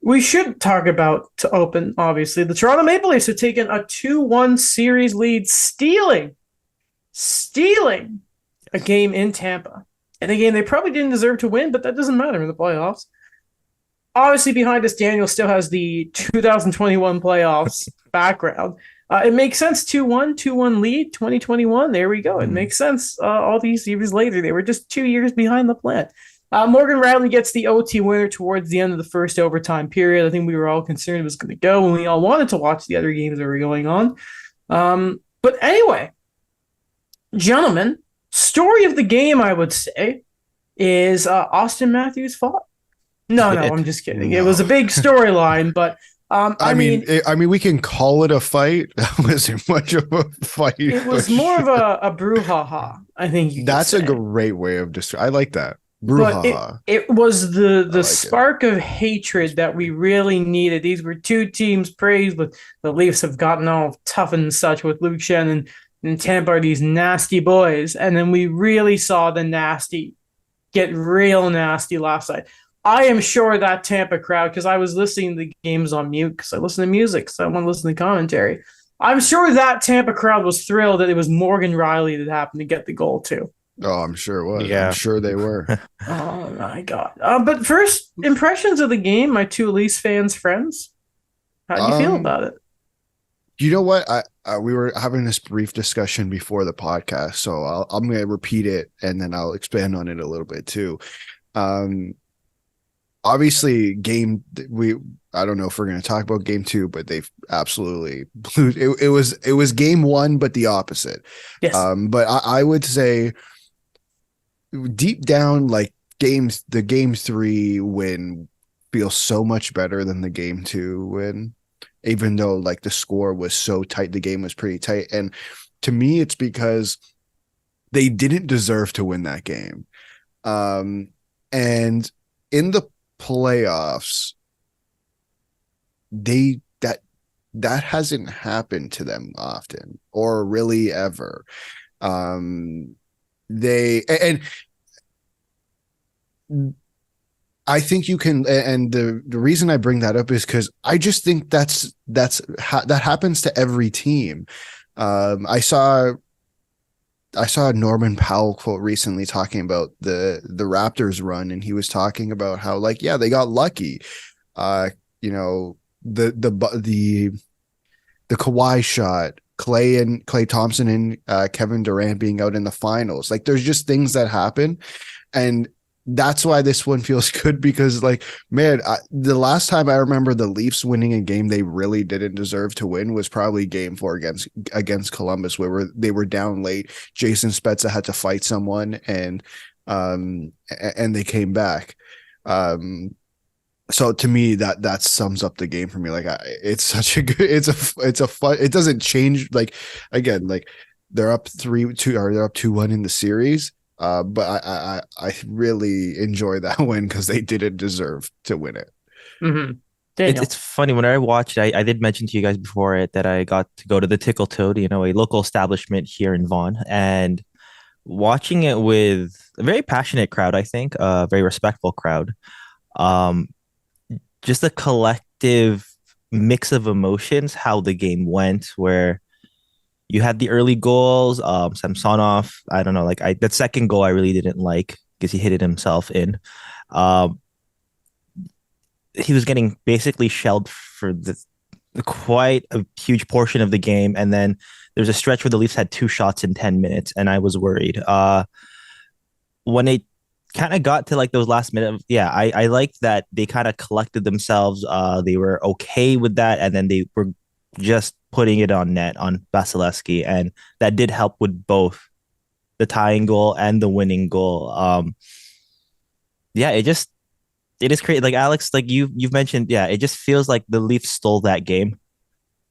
We should talk about to open, obviously. The Toronto Maple Leafs have taken a 2-1 series lead, stealing a game in Tampa. And a game they probably didn't deserve to win, but that doesn't matter in the playoffs. Obviously, behind us, Daniel still has the 2021 playoffs background. It makes sense 2-1, 2-1 lead, 2021. There we go. It makes sense all these years later. They were just 2 years behind the plan. Morgan Riley gets the OT winner towards the end of the first overtime period. I think we were all concerned it was going to go, and we all wanted to watch the other games that were going on. But anyway, gentlemen, story of the game, I would say, is Austin Matthews' fault. No, I'm just kidding. No. It was a big storyline, but I mean, we can call it a fight. That wasn't much of a fight. It was more of a brouhaha. I think that's a great way of I like that. Brouhaha. It was the spark of hatred that we really needed. These were two teams praised, but the Leafs have gotten all tough and such with Luke Shen and Tampa are these nasty boys, and then we really saw the nasty get real nasty last night. I am sure that Tampa crowd, because I was listening to the games on mute because I listen to music, so I want to listen to commentary. I'm sure that Tampa crowd was thrilled that it was Morgan Riley that happened to get the goal too. Oh, I'm sure it was. Yeah. I'm sure they were. Oh my God. But first impressions of the game, my two Leafs fans friends. How do you feel about it? You know what? We were having this brief discussion before the podcast, so I'm going to repeat it and then I'll expand on it a little bit too. Obviously, I don't know if we're going to talk about game 2, but they've absolutely blew it. It was game 1, but the opposite. Yes. But I would say deep down, like the game 3 win feels so much better than the game 2 win, even though like the score was so tight, the game was pretty tight. And to me, it's because they didn't deserve to win that game. And in the playoffs, that hasn't happened to them often or really ever. I think you can, and the reason I bring that up is because I just think that happens to every team. I saw Norman Powell quote recently talking about the Raptors run, and he was talking about how they got lucky. The Kawhi shot, Klay Thompson and Kevin Durant being out in the finals. Like there's just things that happen, and that's why this one feels good because the last time I remember the Leafs winning a game they really didn't deserve to win was probably game 4 against Columbus, where they were down late. Jason Spezza had to fight someone and they came back. So to me that sums up the game for me. It's such a good, it's a fun, it doesn't change. They're up 3-2 or they're up 2-1 in the series. But I really enjoy that win because they didn't deserve to win it. Mm-hmm. It's funny when I watched. I did mention to you guys before it that I got to go to the Tickle Toad, a local establishment here in Vaughan, and watching it with a very passionate crowd. I think a very respectful crowd. Just a collective mix of emotions. How the game went, where you had the early goals, Samsonov. I don't know, that second goal I really didn't like because he hit it himself in. He was getting basically shelled for quite a huge portion of the game, and then there's a stretch where the Leafs had 2 shots in 10 minutes, and I was worried. When it kind of got to those last minute, I liked that they kind of collected themselves. They were okay with that, and then they were just putting it on net on Vasilevsky, and that did help with both the tying goal and the winning goal. It is crazy. Like Alex, you've mentioned, it just feels like the Leafs stole that game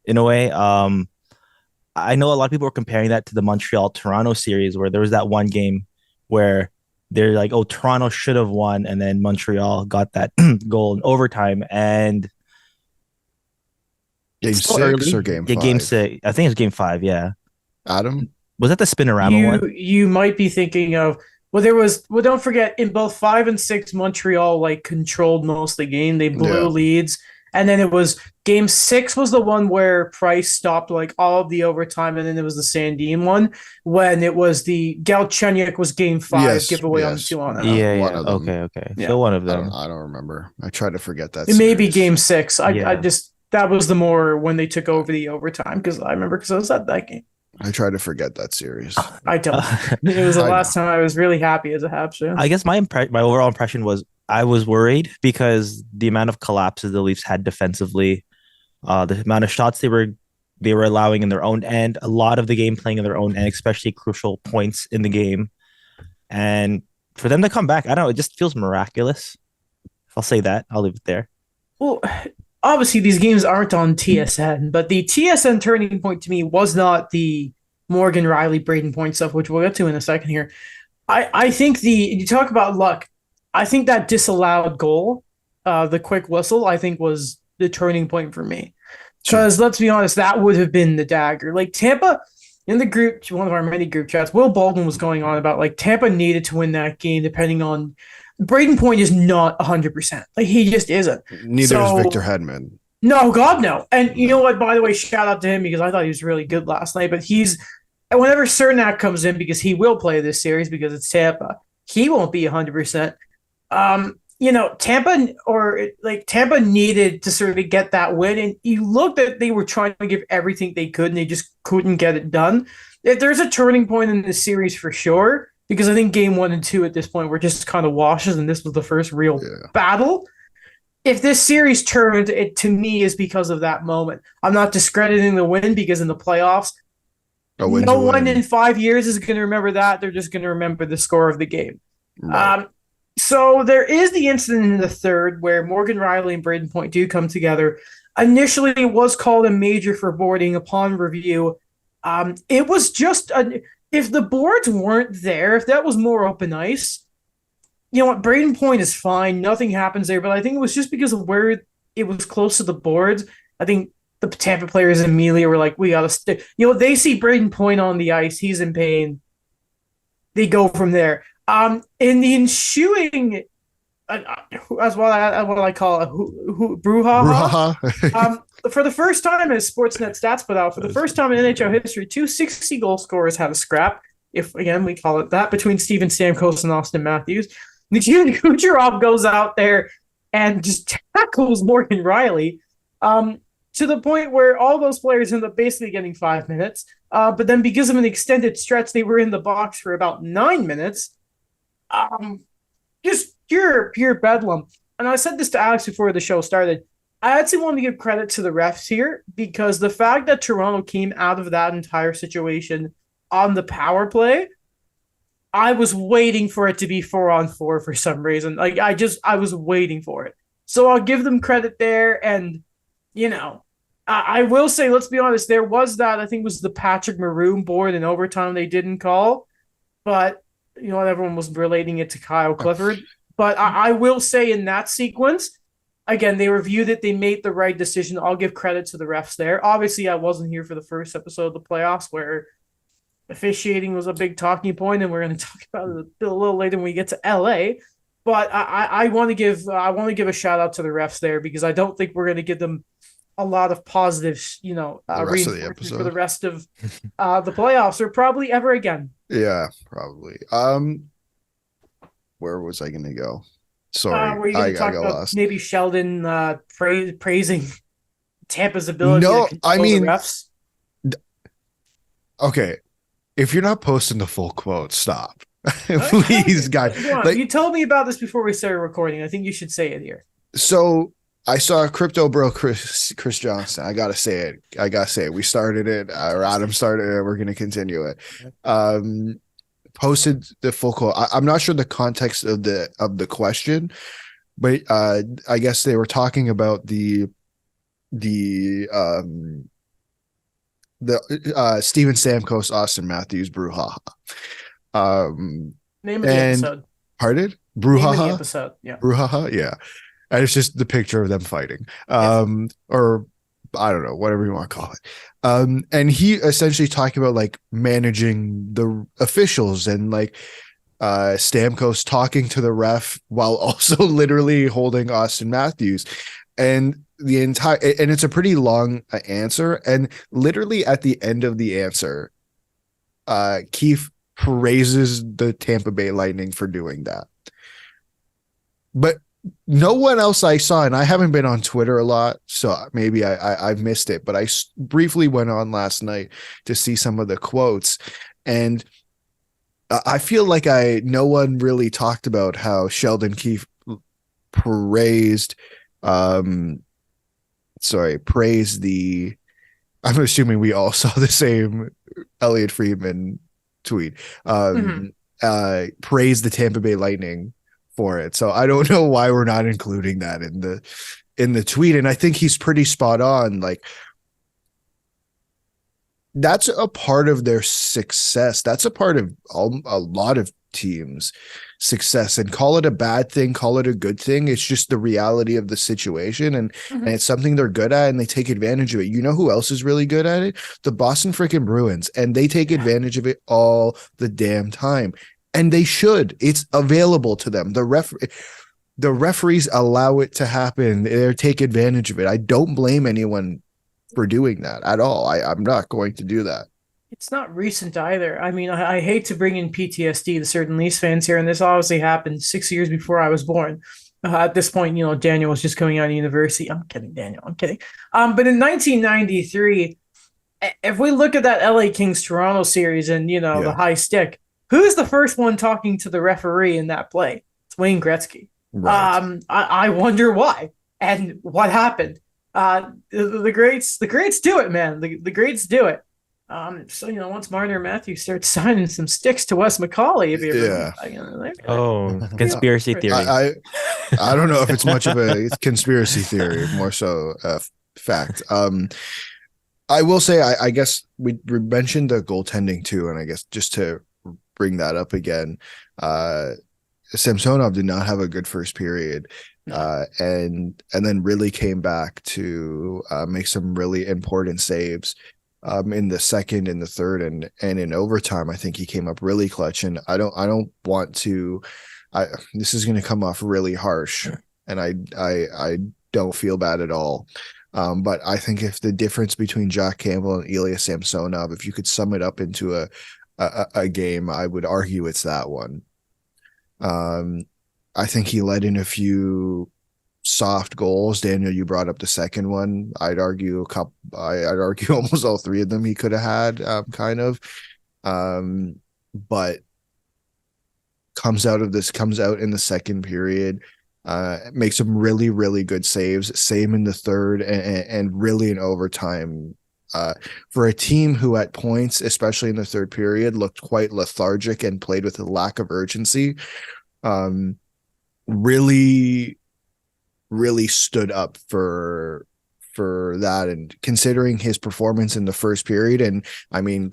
in a way. I know a lot of people were comparing that to the Montreal-Toronto series where there was that one game where they're like, oh, Toronto should have won, and then Montreal got that goal in overtime, and Game 6 or game 5? Yeah, game 6. I think it's game 5, yeah. Adam? Was that the Spinorama one? You might be thinking of, Well, don't forget, in both 5 and 6, Montreal like controlled most of the game. They blew Yeah. leads. And then it was game 6 was the one where Price stopped like all of the overtime, and then there was the Sandin one when it was the Galchenyuk was game 5 Yes, giveaway on the yes. 2-on. One Yeah. of them. Okay. Yeah. So one of I don't, them. I don't remember. I try to forget that It may be series. game 6. I Yeah. just that was the more when they took over the overtime because I remember because I was at that game. I try to forget that series. I don't. It was the I last time I was really happy as a Habs fan. I guess my overall impression was I was worried because the amount of collapses the Leafs had defensively, the amount of shots they were allowing in their own end, a lot of the game playing in their own end, especially crucial points in the game, and for them to come back, I don't know, it just feels miraculous. I'll say that. I'll leave it there. Well, obviously these games aren't on TSN, but the TSN turning point to me was not the Morgan Riley, Braden Point stuff, which we'll get to in a second here. I think you talk about luck. I think that disallowed goal, the quick whistle, I think was the turning point for me. Because let's be honest, that would have been the dagger. Like Tampa in the group, one of our many group chats, Will Baldwin was going on about like Tampa needed to win that game depending on Braden Point is not 100%. Like he just isn't. Neither is Victor Hedman. No, God, no. And you know what? By the way, shout out to him because I thought he was really good last night. But whenever Cernak comes in, because he will play this series because it's Tampa, he won't be 100%. Tampa needed to sort of get that win, and you looked at they were trying to give everything they could, and they just couldn't get it done. If there's a turning point in this series for sure, because I think game 1 and 2 at this point were just kind of washes, and this was the first real battle. If this series turned, it to me is because of that moment. I'm not discrediting the win because in the playoffs, no one in 5 years is going to remember that. They're just going to remember the score of the game. Right. So there is the incident in the third where Morgan Riley and Braden Point do come together. Initially, it was called a major for boarding. Upon review, it was just if the boards weren't there, if that was more open ice, you know what, Braden Point is fine. Nothing happens there. But I think it was just because of where it was close to the boards. I think the Tampa players immediately were like, we got to stick. You know, they see Braden Point on the ice. He's in pain. They go from there. In the ensuing, as what I call a brouhaha. For the first time, as Sportsnet stats put out, for the first time in NHL history, 2 60-goal scorers had a scrap, if again we call it that, between Steven Stamkos and Austin Matthews. Nikita Kucherov goes out there and just tackles Morgan Riley, to the point where all those players end up basically getting 5 minutes. But then because of an extended stretch, they were in the box for about 9 minutes. Just pure bedlam. And I said this to Alex before the show started. I actually want to give credit to the refs here because the fact that Toronto came out of that entire situation on the power play, I was waiting for it to be 4-on-4 for some reason. Like I was waiting for it. So I'll give them credit there. And, you know, I will say, let's be honest, there was that, I think it was the Patrick Maroon board in overtime they didn't call. But, you know, everyone was relating it to Kyle Clifford. But I will say in that sequence, again, they reviewed it. They made the right decision. I'll give credit to the refs there. Obviously, I wasn't here for the first episode of the playoffs where officiating was a big talking point, and we're going to talk about it a little later when we get to LA. But I want to give a shout out to the refs there because I don't think we're going to give them a lot of positives, you know, reinforcements for the rest of the playoffs or probably ever again. Yeah, probably. Where was I going to go? Sorry, I got lost. Maybe Sheldon praising Tampa's ability. No, I mean, the refs. Okay, if you're not posting the full quote, stop, please, guys. Like, you told me about this before we started recording. I think you should say it here. So I saw Crypto Bro Chris Johnson. I gotta say it. We started it. Adam started it. We're gonna continue it. Posted the full quote. I'm not sure the context of the question, but I guess they were talking about the Steven Stamkos, Austin Matthews brouhaha. Name of the episode. Pardon? Brouhaha. Name of the episode. Yeah. Brouhaha. Yeah. And it's just the picture of them fighting. Or I don't know, whatever you want to call it. And he essentially talked about like managing the officials and like Stamkos talking to the ref while also literally holding Austin Matthews. And it's a pretty long answer. And literally at the end of the answer, Keefe praises the Tampa Bay Lightning for doing that. But no one else I saw, and I haven't been on Twitter a lot, so maybe I missed it, but I briefly went on last night to see some of the quotes, and I feel like no one really talked about how Sheldon Keefe praised the, I'm assuming we all saw the same Elliot Friedman tweet, praised the Tampa Bay Lightning for it. So I don't know why we're not including that in the tweet. And I think he's pretty spot on. Like, that's a part of their success. That's a part of a lot of teams' success. And call it a bad thing, call it a good thing. It's just the reality of the situation. And it's something they're good at, and they take advantage of it. You know who else is really good at it? The Boston freaking Bruins. And they take advantage of it all the damn time. And they should. It's available to them. The referees allow it to happen. They take advantage of it. I don't blame anyone for doing that at all. I'm not going to do that. It's not recent either. I mean, I hate to bring in PTSD to certain Leafs fans here, and this obviously happened 6 years before I was born. At this point, Daniel was just coming out of university. I'm kidding, Daniel. I'm kidding. But in 1993, if we look at that LA Kings Toronto series and, the high stick, who's the first one talking to the referee in that play? It's Wayne Gretzky. Right. I wonder why and what happened. The greats do it, man. The greats do it. So once Marner Matthews starts signing some sticks to Wes McCauley, if you ever, conspiracy theory. I don't know if it's much of a conspiracy theory, more so fact. I will say, I guess we mentioned the goaltending too, and I guess just to bring that up again, Samsonov did not have a good first period, and then really came back to make some really important saves in the second, in the third, and in overtime. I think he came up really clutch, and I don't want to. This is going to come off really harsh, and I don't feel bad at all. But I think if the difference between Jack Campbell and Ilya Samsonov, if you could sum it up into a game, I would argue it's that one. I think he let in a few soft goals. Daniel, you brought up the second one. I'd argue almost all three of them he could have had, kind of. But comes out in the second period, makes some really, really good saves. Same in the third, and really in overtime. For a team who at points, especially in the third period, looked quite lethargic and played with a lack of urgency, really, really stood up for that. And considering his performance in the first period, and I mean,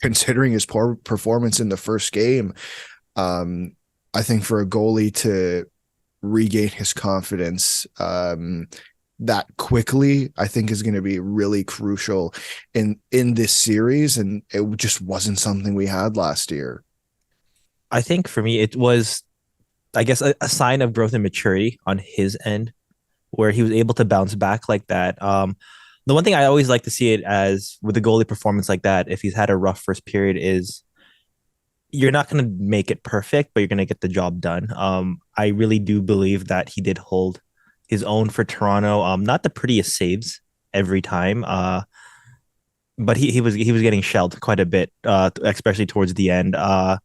considering his poor performance in the first game, I think for a goalie to regain his confidence that quickly, I think is going to be really crucial in this series. And it just wasn't something we had last year. I think for me, it was, I guess, a sign of growth and maturity on his end, where he was able to bounce back like that. The one thing I always like to see it as with a goalie performance like that, if he's had a rough first period, is you're not going to make it perfect, but you're going to get the job done. I really do believe that he did hold his own for Toronto. Not the prettiest saves every time, but he was getting shelled quite a bit, especially towards the end. I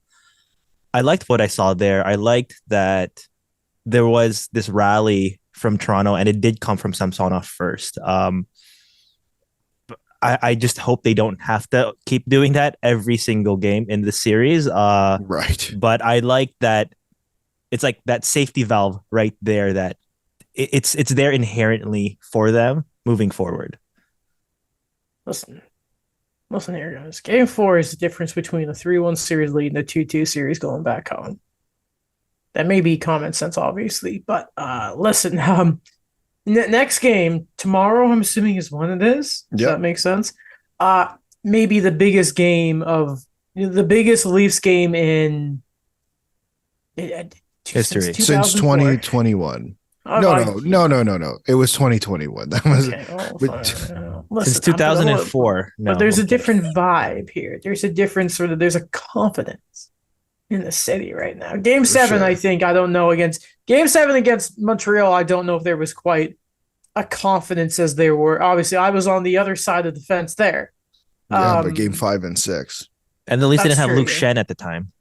liked what I saw there. I liked that there was this rally from Toronto, and it did come from Samsonov first. I just hope they don't have to keep doing that every single game in the series. Right. But I like that it's like that safety valve right there, that it's there inherently for them moving forward. Listen here, guys. Game 4 is the difference between a 3-1 series lead and a 2-2 series going back home. That may be common sense, obviously, but listen, next game tomorrow, I'm assuming, is when it is. Does that make sense? Maybe the biggest Leafs game in History. Since 2004. 2021. Oh, No. It was 2021. That was Okay, well, but- fine. Since Listen, 2004. No, but there's I'm a kidding. different vibe here. There's a different sort of. There's a confidence in the city right now. Game For seven, sure. I think. I don't know against Game seven against Montreal. I don't know if there was quite a confidence as there were. Obviously, I was on the other side of the fence there. yeah, but game 5 and 6. And at least they That's didn't have true, Luke yeah. Shen at the time.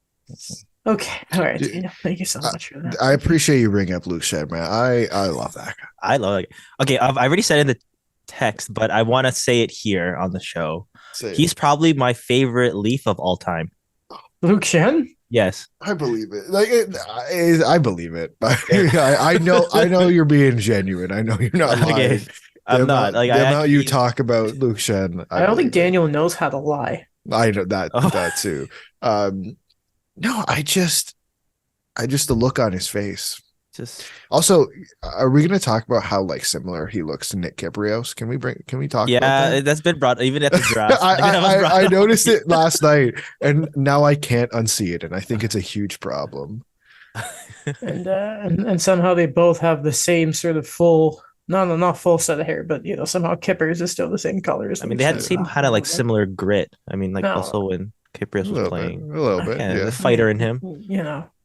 Okay, all right. Dude, Daniel, thank you so much for that. I appreciate you bringing up Luke Shed, man. I love that guy. I love it. Okay, I already said in the text, but I want to say it here on the show. He's probably my favorite Leaf of all time. Luke Shen. Yes. I believe it. I believe it. I know you're being genuine. I know you're not lying. Okay. I'm not. Like, the I amount you actually- talk about Luke Shen. I don't think believe it. Daniel knows how to lie. I know that Oh. that too. No, I just the look on his face. Just Also, are we going to talk about how like similar he looks to Nick Kiprios? Can we talk about yeah, that? that's been brought even at the draft. Like, that was brought I up. noticed it last night, and now I can't unsee it, and I think it's a huge problem. And somehow they both have the same sort of full. No, not full set of hair, but somehow Kippers is still the same color as I mean, they had the Luke same Shen. kind of like similar grit. I mean, like No. also when Kiprios was playing. A little bit, Yeah, yeah. the fighter in him.